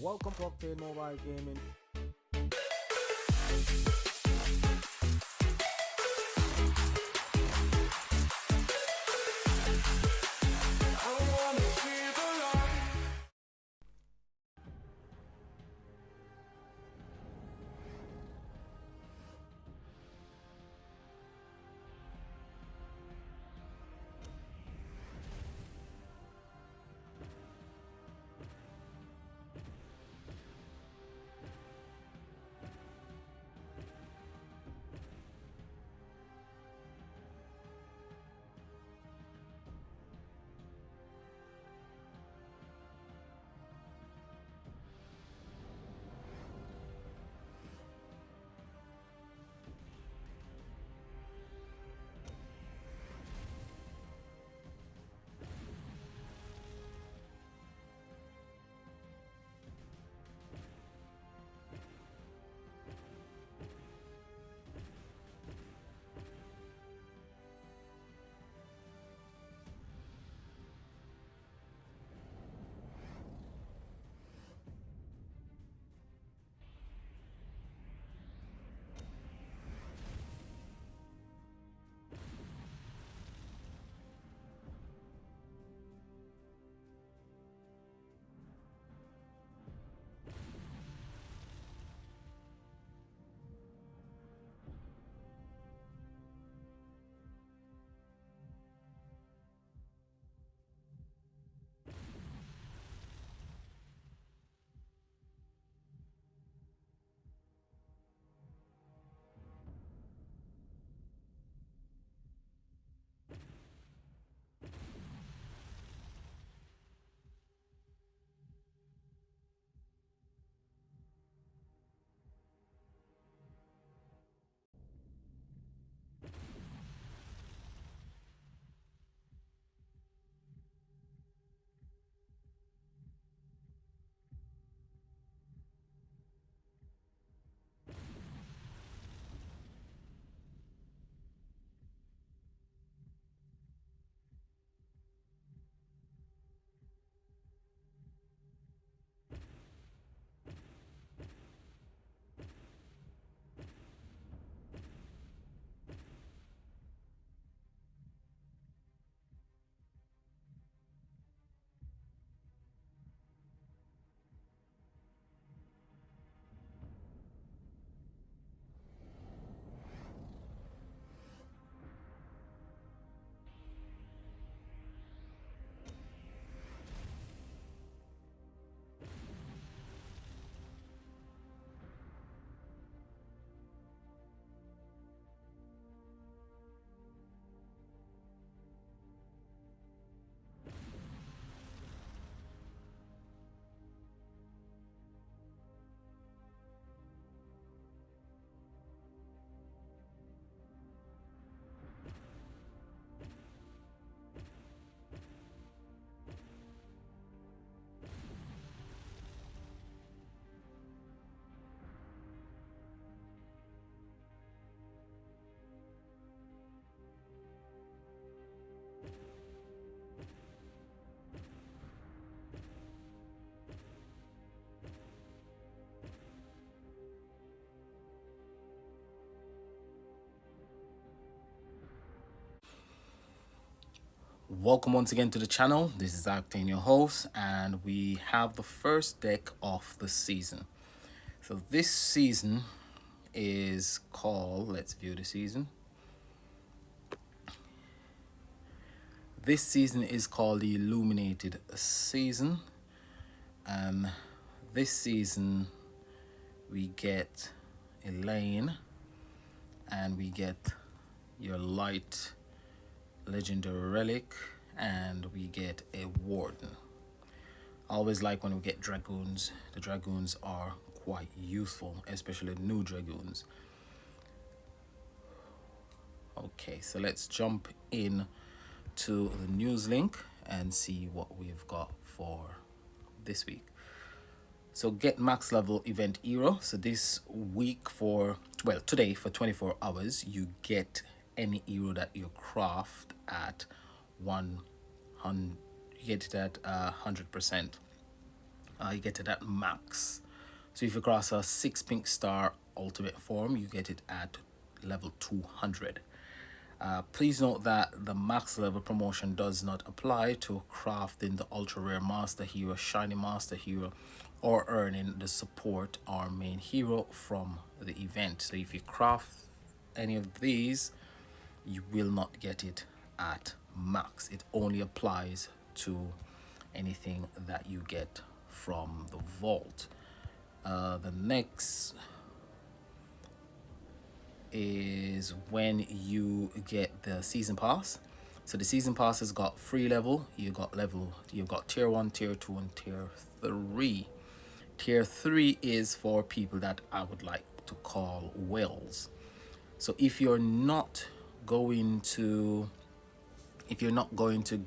Welcome to Octane Mobile Gaming. Welcome once again to the channel. This is Octane, your host, and we have the first deck of the season. So this season is called, let's view the season. This season is called the Illuminated Season. This season we get Elaine and we get your light legendary relic and we get a warden. I always like when we get dragoons. The dragoons are quite useful, especially new dragoons. Okay, so let's jump in to the news link and see what we've got for this week. So get max level event hero. So this week today for 24 hours, you get any hero that you craft at 100, you get it at 100%. You get it at max. So if you cross a 6 pink star ultimate form, you get it at level 200. Please note that the max level promotion does not apply to crafting the ultra rare master hero, shiny master hero, or earning the support or main hero from the event. So if you craft any of these, you will not get it at max. It only applies to anything that you get from the vault. The next is when you get the season pass. So the season pass has got free level. You've got tier 1, tier 2, and tier 3. Tier 3 is for people that I would like to call whales. So if you're not going to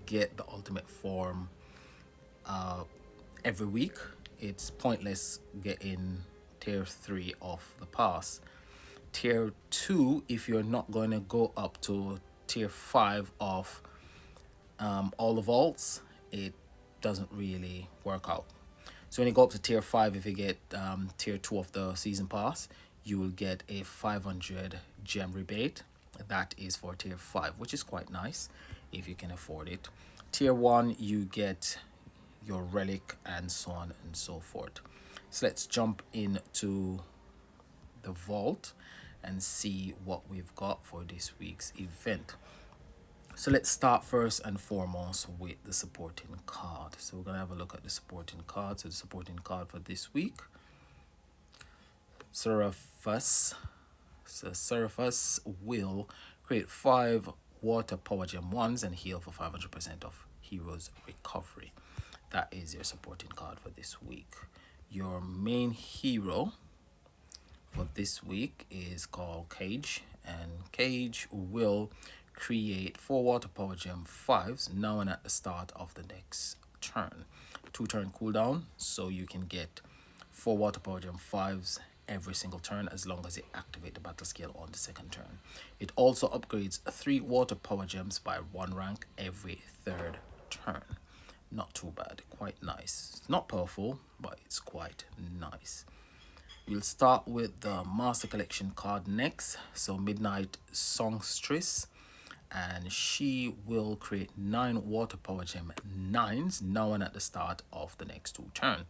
get the ultimate form every week, it's pointless getting tier 3 of the pass. Tier 2, if you're not going to go up to tier 5 of all the vaults, it doesn't really work out. So when you go up to tier 5, if you get tier 2 of the season pass, you will get a 500 gem rebate. That is for tier 5, which is quite nice if you can afford it. Tier 1, you get your relic and so on and so forth. So let's jump into the vault and see what we've got for this week's event. So let's start first and foremost with the supporting card. So we're gonna have a look at the supporting card. So the supporting card for this week, Seraphus. So Seraphus will create 5 water power gem 1s and heal for 500% of heroes recovery. That is your supporting card for this week. Your main hero for this week is called Cage, and Cage will create 4 water power gem 5s now and at the start of the next turn. 2-turn cooldown, so you can get 4 water power gem 5s every single turn as long as you activate the battle skill on the second turn. It also upgrades 3 water power gems by 1 rank every 3rd turn. Not too bad, quite nice. It's not powerful, but it's quite nice. We'll start with the Master Collection card next. So Midnight Songstress, and she will create 9 water power gem 9s now and at the start of the next 2 turns.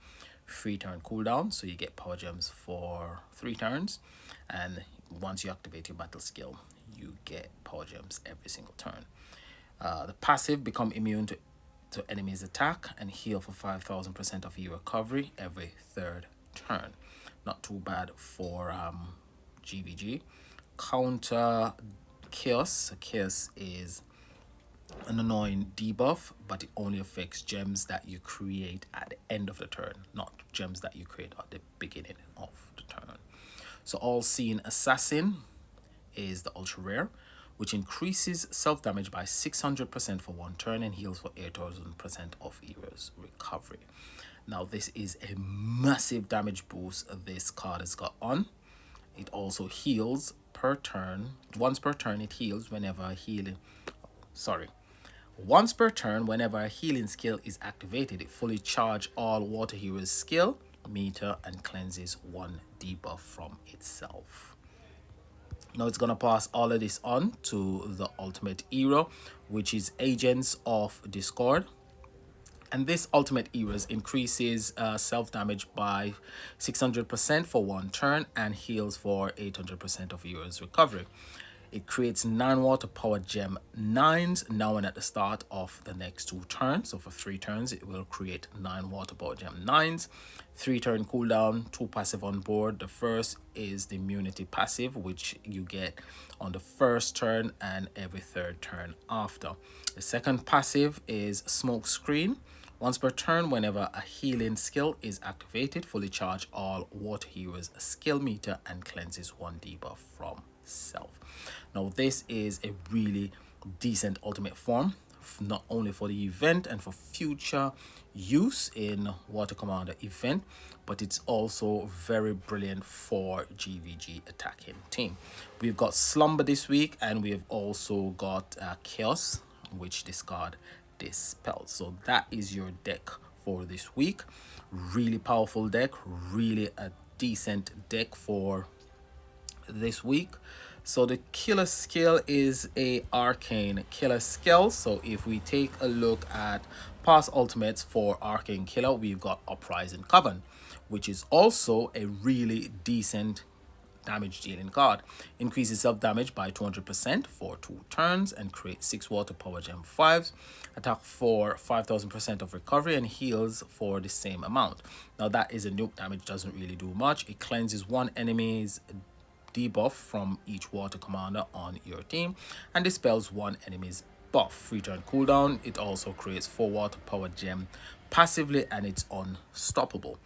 3-turn cooldown, so you get power gems for 3 turns, and once you activate your battle skill, you get power gems every single turn. The passive, become immune to enemies' attack and heal for 5,000% of your recovery every 3rd turn. Not too bad for GVG. Counter Chaos. Chaos is an annoying debuff, but it only affects gems that you create at the end of the turn, not gems that you create at the beginning of the turn. So All-Seeing Assassin is the ultra rare, which increases self-damage by 600% for 1 turn and heals for 8,000% of heroes recovery. Now this is a massive damage boost this card has got on. It also heals per turn. Once per turn it heals whenever a healing Once per turn, whenever a healing skill is activated, it fully charges all water heroes skill meter and cleanses 1 debuff from itself. Now it's gonna pass all of this on to the ultimate hero, which is Agents of Discord. And this ultimate heroes increases self-damage by 600% for 1 turn and heals for 800% of heroes recovery. It creates 9 water power gem 9s now and at the start of the next 2 turns. So for 3 turns, it will create 9 water power gem 9s. 3-turn cooldown, 2 passive on board. The first is the immunity passive, which you get on the 1st turn and every 3rd turn after. The second passive is Smoke Screen. Once per turn, whenever a healing skill is activated, fully charge all water heroes skill meter and cleanses 1 debuff from self. Now this is a really decent ultimate form, not only for the event and for future use in Water Commander event, but it's also very brilliant for GVG attacking team. We've got Slumber this week, and we've also got Chaos, which discard Dispel. So that is your deck for this week. Really powerful deck, really a decent deck for this week. So the killer skill is a arcane killer skill. So if we take a look at past ultimates for arcane killer, we've got Uprising Coven, which is also a really decent damage dealing card. Increases self damage by 200% for 2 turns and creates 6 water power gem 5s. Attack for 5000% of recovery and heals for the same amount. Now that is a nuke damage, doesn't really do much. It cleanses one enemy's debuff from each water commander on your team and dispels one enemy's buff. 3 turn cooldown. It also creates 4 water power gem passively and it's unstoppable.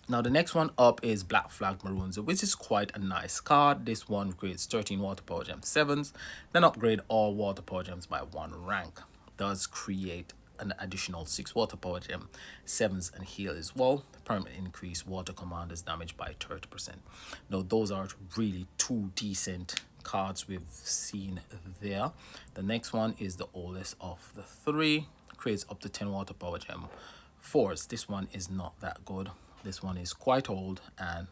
Now the next one up is Black Flag Maroons, which is quite a nice card. This one creates 13 water power gem 7s, then upgrade all water power gems by 1 rank. Does create an additional 6 water power gem 7s and heal as well. Permanent increase water commanders damage by 30%. Now those are really 2 decent cards we've seen there. The next one is the oldest of the 3. Creates up to 10 water power gem 4s. This one is not that good. This one is quite old and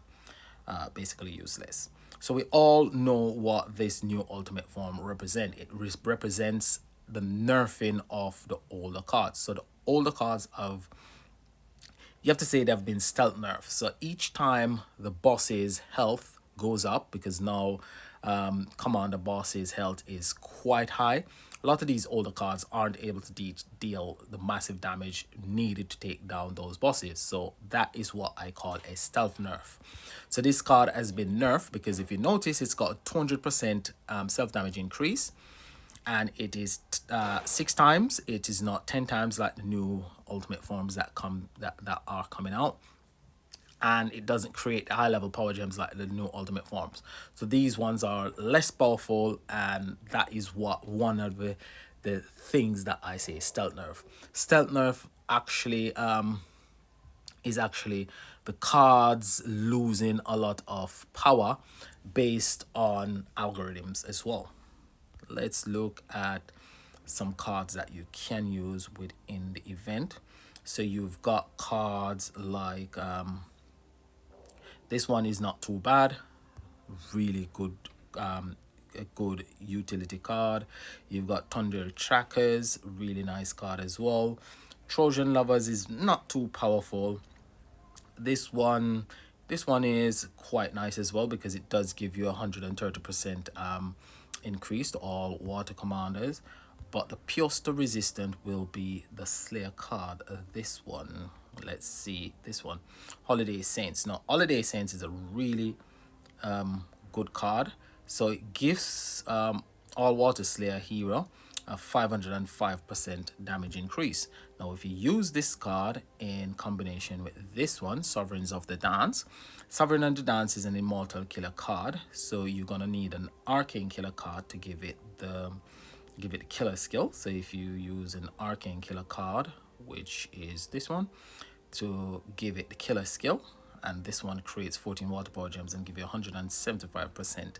basically useless. So we all know what this new ultimate form represents. It represents the nerfing of the older cards. So the older cards have, you have to say, they've been stealth nerfed. So each time the boss's health goes up, because now commander boss's health is quite high, a lot of these older cards aren't able to deal the massive damage needed to take down those bosses. So that is what I call a stealth nerf. So this card has been nerfed because if you notice, it's got a 200% self damage increase, and it is 6 times. It is not 10 times like the new ultimate forms that are coming out. And it doesn't create high level power gems like the new ultimate forms. So these ones are less powerful, and that is what one of the things that I say stealth nerf. Stealth nerf actually is actually the cards losing a lot of power based on algorithms as well. Let's look at some cards that you can use within the event. So you've got cards like this one is not too bad, really good, a good utility card. You've got Thunder Trackers, really nice card as well. Trojan Lovers is not too powerful. This one is quite nice as well because it does give you 130% increase to all water commanders. But the purest resistant will be the Slayer card. This one, let's see, this one, Holiday Saints. Now Holiday Saints is a really good card. So it gives all water Slayer hero a 505% damage increase. Now if you use this card in combination with this one, Sovereigns of the Dance. Sovereign of the Dance is an immortal killer card, so you're gonna need an arcane killer card to give it the killer skill. So if you use an arcane killer card, which is this one, to give it the killer skill, and this one creates 14 water power gems and give you 175%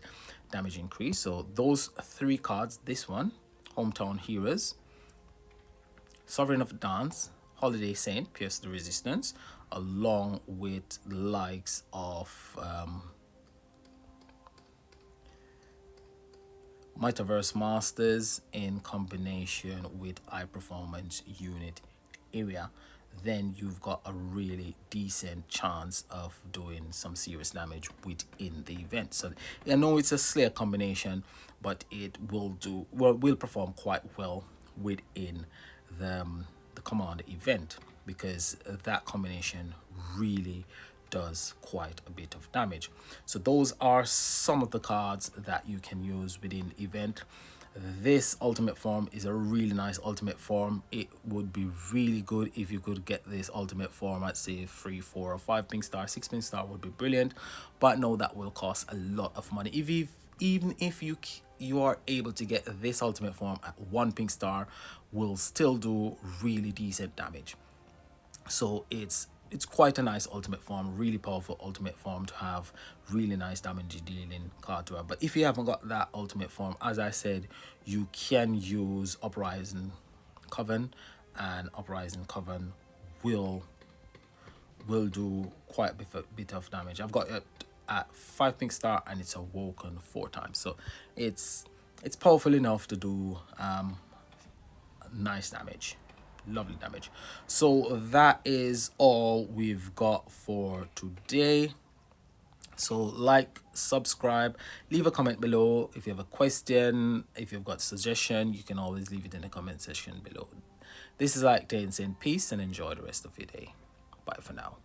damage increase. So those 3 cards, this one, Hometown Heroes, Sovereign of the Dance, Holiday Saint, Pierce the Resistance, along with the likes of Metaverse Masters in combination with High Performance Unit Area, then you've got a really decent chance of doing some serious damage within the event. So I know it's a Slayer combination, but it will perform quite well within the Commander event, because that combination really does quite a bit of damage. So those are some of the cards that you can use within the event. This ultimate form is a really nice ultimate form. It would be really good if you could get this ultimate form at say 3, 4 or 5 pink star. 6 pink star would be brilliant, but no, that will cost a lot of money. Even if you are able to get this ultimate form at 1 pink star, will still do really decent damage. So it's quite a nice ultimate form, really powerful ultimate form to have, really nice damage dealing card to have. But if you haven't got that ultimate form, as I said, you can use Uprising Coven, and Uprising Coven will do quite bit of damage. I've got it at 5 pink star and it's awoken 4 times, so it's powerful enough to do nice damage, lovely damage. So that is all we've got for today. So like, subscribe, leave a comment below. If you have a question, if you've got a suggestion, you can always leave it in the comment section below. This is Ike Day saying peace and enjoy the rest of your day. Bye for now.